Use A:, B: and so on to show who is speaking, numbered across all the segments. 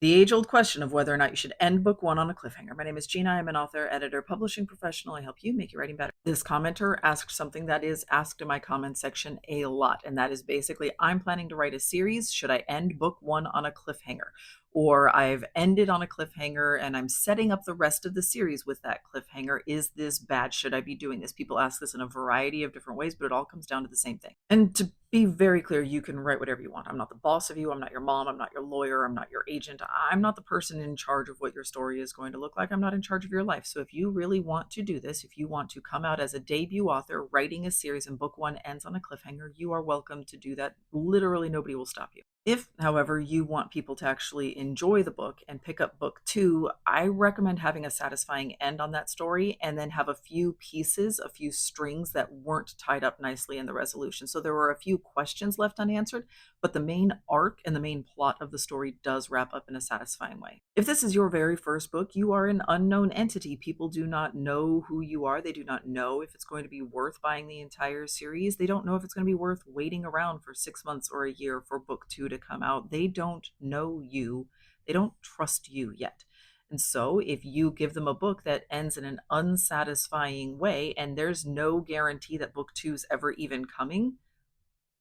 A: The age-old question of whether or not you should end book one on a cliffhanger. My name is Gina. I'm an author, editor, publishing professional. I help you make your writing better. This commenter asked something that is asked in my comment section a lot, and that is basically, I'm planning to write a series. Should I end book one on a cliffhanger? Or I've ended on a cliffhanger and I'm setting up the rest of the series with that cliffhanger. Is this bad? Should I be doing this? People ask this in a variety of different ways, but it all comes down to the same thing. And to be very clear, you can write whatever you want. I'm not the boss of you. I'm not your mom. I'm not your lawyer. I'm not your agent. I'm not the person in charge of what your story is going to look like. I'm not in charge of your life. So if you really want to do this, if you want to come out as a debut author writing a series and book one ends on a cliffhanger, you are welcome to do that. Literally nobody will stop you. If, however, you want people to actually enjoy the book and pick up book two, I recommend having a satisfying end on that story and then have a few pieces, a few strings that weren't tied up nicely in the resolution. So there were a few questions left unanswered, but the main arc and the main plot of the story does wrap up in a satisfying way. If this is your very first book, you are an unknown entity. People do not know who you are. They do not know if it's going to be worth buying the entire series. They don't know if it's going to be worth waiting around for 6 months or a year for book two to come out. They don't know you. They don't trust you yet. And so, if you give them a book that ends in an unsatisfying way, and there's no guarantee that book two's ever even coming,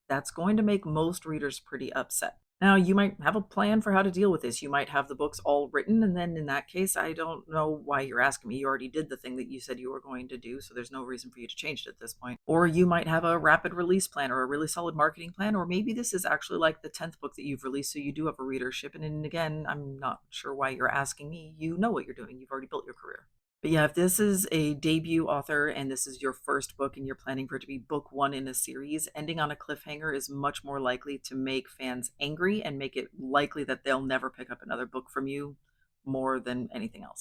A: that's going to make most readers pretty upset. Now, you might have a plan for how to deal with this. You might have the books all written, and then in that case, I don't know why you're asking me. You already did the thing that you said you were going to do, so there's no reason for you to change it at this point. Or you might have a rapid release plan or a really solid marketing plan, or maybe this is actually like the 10th book that you've released, so you do have a readership. And then again, I'm not sure why you're asking me. You know what you're doing, you've already built your career. But yeah, if this is a debut author and this is your first book and you're planning for it to be book one in a series, ending on a cliffhanger is much more likely to make fans angry and make it likely that they'll never pick up another book from you more than anything else.